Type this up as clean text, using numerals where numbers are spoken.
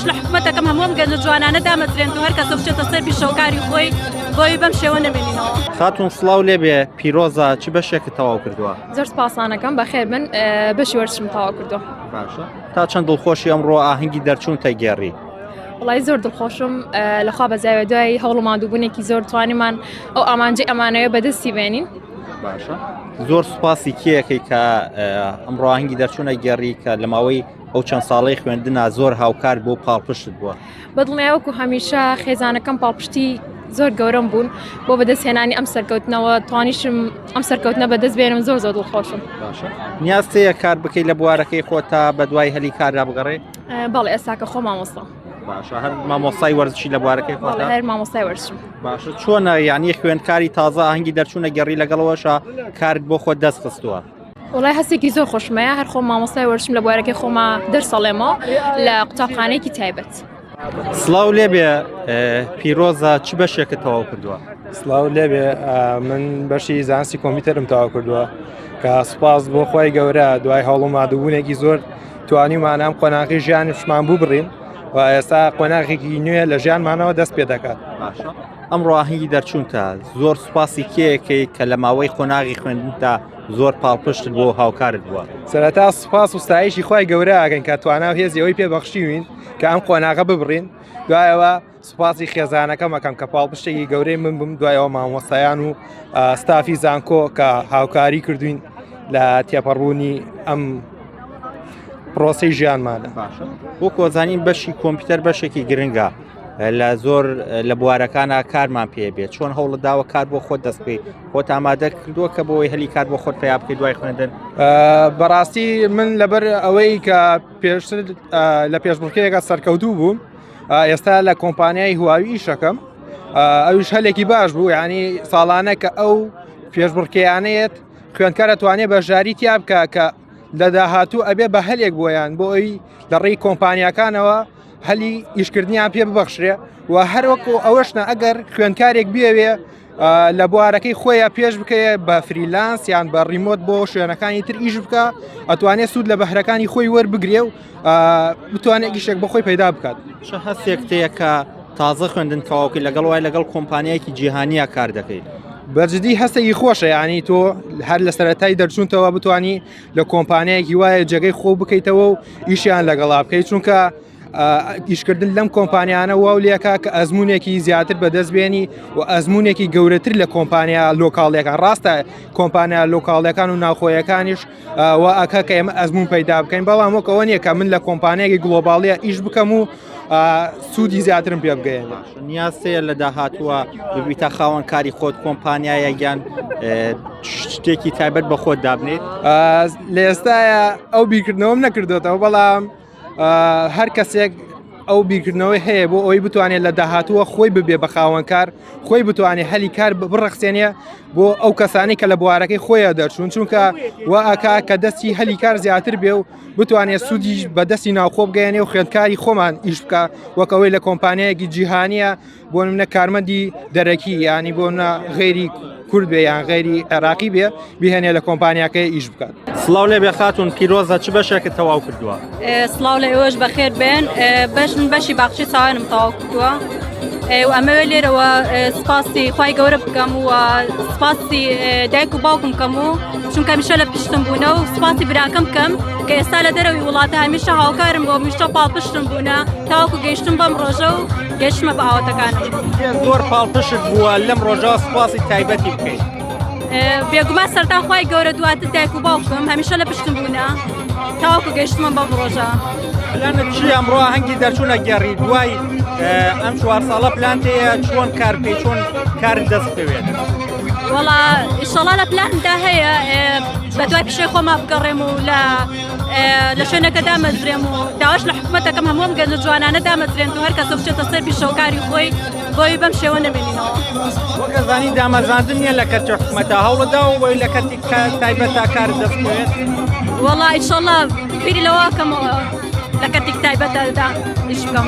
لە حکوومەتەکەم هەمووم گەنج جوانانە دامەزرێن و هەر کەسە بچێتە سەر پیشەوەکاری خۆی بۆی بەم شێوە نەبینینەوە. خاتون سڵاو لێبێ پیرۆزە چ بەشێکت تەواو کردووە؟ زۆر سپاسانەکەم بەخێر بن بەشی وەرزشم تەواو کردووە. باشە تا چەند دڵخۆشی ئەمڕۆ ئاهەنگی دەرچوون تەگێڕی؟ وڵای زۆر دڵخۆشم لەخوا بەزایە دوای هەوڵ مادووبوونێکی زۆر توانیمان ئەو ئامانجی ئەمانەوە بەدەستی بێنین. باشە زۆر سوپاسی کێیەکەی کە ئەمڕۆ ئاهەنگی دەرچوونە گێڕی کە لە ماوەی ئەو چەند ساڵەی خوێندنا زۆر هاوکار بۆ پاڵپشت بووە. بەدڵنیاوەکو هەمیشە خێزانەکەم پاڵپشتی زۆر گەورەم بوون بۆ بەدەستهێنانی ئەم سەرکەوتنەوە توانیشم ئەم سەرکەوتنە بەدەست بێنم زۆر زۆر دڵخۆشم. باشە نیازتەیە کار بکەیت لە بوارەکەی خۆتا بە دوای هەلی کاردا بگەڕێ؟ بەڵێ ئێستاکە خۆ مامۆستا. باشە هەر مامۆستای وەرزشی لە بوارەکەی خۆتا؟ هەر مامۆستای وەرزشم. باشە چۆنە یعنی خوێندکاری تازە ئاهەنگی دەرچوونە گەڕی لەگەڵەوەشە کارت بۆ خۆت دەست خستووە؟ وڵای هەستێکی زۆر خۆشمەیە هەر خۆ مامۆستای وەرزشم لە بوارەکەی خۆما دەرسەڵێمەوە لە قوتابخانەیەکی تایبەت. سڵاو لێبێ پیرۆزە چ بەشێکت تەواو کردووە؟ سڵاو لێبێ من بەشی زانستی کۆمپیوتەرم تەواو کردووە کە سوپاس بۆ خۆی گەورە دوای هەوڵ و مادووبوونێکی زۆر توانیمان ئەم قۆناغی ژیانیشمان بوو بڕین و ئێستا قۆناغێکی نوێ لە ژیانمانەوە دەست پێ دەکات. باشە ئەمڕۆ ئاهەنگی دەرچوونتە زۆر سوپاسی کێیەکەی کە لە ماوەی قۆناغی خوێندنتا زۆر پاڵپشت بۆ هاوکارت بووە. سەرەتا سوپاس و ستایشی خۆی گەورە ئاگەن کە تواناو هێزی ئەوەی پێبەخشیوین کە ئەم قۆناغە ببڕین دوایەوە سوپاسی خێزانەکەمەکەم کە پاڵپشتێکی گەورەی من بم دوایەوە مامۆستایان و ستافی زانکۆ کە هاوکاری کردوین لە تێپەڕبوونی ئەم پرۆسی ژیانمانە. باشە بۆ کۆزانین بەشی کۆمپیوتەر بەشێکی گرنگە لە زۆر لە بوارەکانە کارمان پێ بێت چۆن هەوڵت داوە کار بۆ خۆت دەست پێی خۆت ئامادە کردووە کە بۆی هەلی کار بۆ خۆت پێیا بکەیت دوای خوێندن؟ بەڕاستی من لەبەر ئەوەی کە پێشتر لە پێشبڕکەیەکە سەرکەوتوو بووم ئێستا لە کۆمپانیای هواوی ئیشەکەم ئەویش هەلێکی باش بوو یعنی ساڵانە کە ئەو پێشبڕکەیانەیەت خوێندکارە توانێت بەشداری تیا بکە کە لە داهاتوو ئەبێ بە هەلێک بۆیان بۆ ئەوی لە ڕێی کۆمپانیەکانەوە هەلی ئیشکردنیان پێ ببەخشرێ و هەروەکو ئەوەشنە ئەگەر خوێندکارێک بێوێ لە بوارەکەی خۆیان پێش بکەیە بە فریلانس یان بە ڕیمۆت بۆ شوێنەکانی تر ئیش بکە ئەتوانێت سوود لە بەهرەکانی خۆی وەربگرێ و بتوانێت گشتێک بەخۆی پەیدا بکات. چه هەستێکتەیە کە تازە خوێندن تەواوکەی لەگەڵ وای لەگەڵ کۆمپانیایەکی جیهانیە کار دەکەیت؟ بەجددی هەستێکی خۆشە یعنی تۆ هەر لە سەرەتای دەرچوونتەوە بتانی لە کۆمپانیایەکی وایە جێگەی خۆ بکەیتەوە و ئیشیان لەگەڵا بکەیت چونکە ئیشکردن لەم کۆمپانیانە واولێکە کە ئەزمونێکی زیاتر بەدەستبێنی و ئەزمونێکی گەورەتر لە کۆمپانیا لۆکاڵیەکان ڕاستە کۆمپانیا لۆکاڵیەکان و ناوخۆیەکانیش و ئەکە کە ئێمە ئەزمون پەیدا بکەین بەڵام وەکەوە نییە کە من لە کۆمپانیایەکی گلۆباڵیە ئیش بکەم و سوودی زیاترم پێ بگەین. نیازەیە لە داهاتووە ببیتە خاوەن کاری خۆت کۆمپانیایە یان شتێکی تایبەت بە خۆت دابنێت؟ لە ئێستاە ئەو بیرکردنەوەم نەکردوێتەوە بەڵام هەر کەسێک ئەو بیرکردنەوەی هەیە بۆ ئەوی بتوانێت لە داهاتووە خۆی ببێ بە خاوەنکار خۆی بتوانێت هەلی کار بڕەخسێنێ بۆ ئەو کەسانی کە لە بوارەکەی خۆیان دەرچوون چونکە وا ئاکا کە دەستی هەلی کار زیاتر بێ و بتوانێت سوودیش بە دەستی ناوخۆ بگەێنێ و خوێندکاری خۆمان ئیش بکە وەکەوەی لە کۆمپانیایەکی جیهانیە بۆ منە کارمەندی دەرەکی ینی بۆ غێری کورد بێ یان غێری عێراقی بێ بهێنێ لە کۆمپانیاکەی ئیش بکات. سڵاو لێبێ خاتون پیرۆزە چ بەشێکت تەواو کردووە؟ سڵاو لە ئێوەش بەخێر بێن من بەشی باخچی چاوانم تەواو کردووە و ئەمەوێ لێرەوە سپاسی خی گەورە بکەم و سپاسی دایک و باوکم بکەم و چونکە هەمیشە لە پشتم بوونە و سپاسی براکەم بکەم کە ئێستا لە دەرەوەی وڵاتە هەمیشە هاوکارم بۆ هەمیشە پاڵپشتم بوونە تاوەکو گەیشتم بەم ڕۆژە و گەشتمە بە ئاواتەکانم. زۆر پاڵپشت بووە لەم ڕۆژە سپاسی تایبەتی بکەیت. بێگومان سەرتا خی گەورە دواتر دایک و باوکم هەمیشە لە پشتم بوونە تاوەکو گەشتمە بەم ڕۆژە. پلانت چی ئەمڕۆ ئاهەنگی دەرچوونە گێڕی دوای ئەم 4 ساڵە پلانتەیە چۆن کار پێی چۆن کارت دەست پێوێت؟ وەڵا ئیشەڵا لە پلاندا هەیە بە دوای پیشەی خۆما بگەڕێم و لە شوێنەکە دامەزرێم و داواش لە حکوومەتەکەم هەمووم گەنج جوانانە دامەزرێن و هەر کەسە بچێتە سەر پیشەوەکاری خۆی بۆی بەم شێوە نەبینینەوە. وەکەزانی دامەزاندن نیە لە کەرتی حکوومەتە هەوڵەدا و بۆی لە کەرتی تایبەتە کارت دەست پێوێت؟ وەڵا ئیشەڵا بیری لەوەکەمەوە لە کەرتێک تایبەتەدا ئیش بکەم.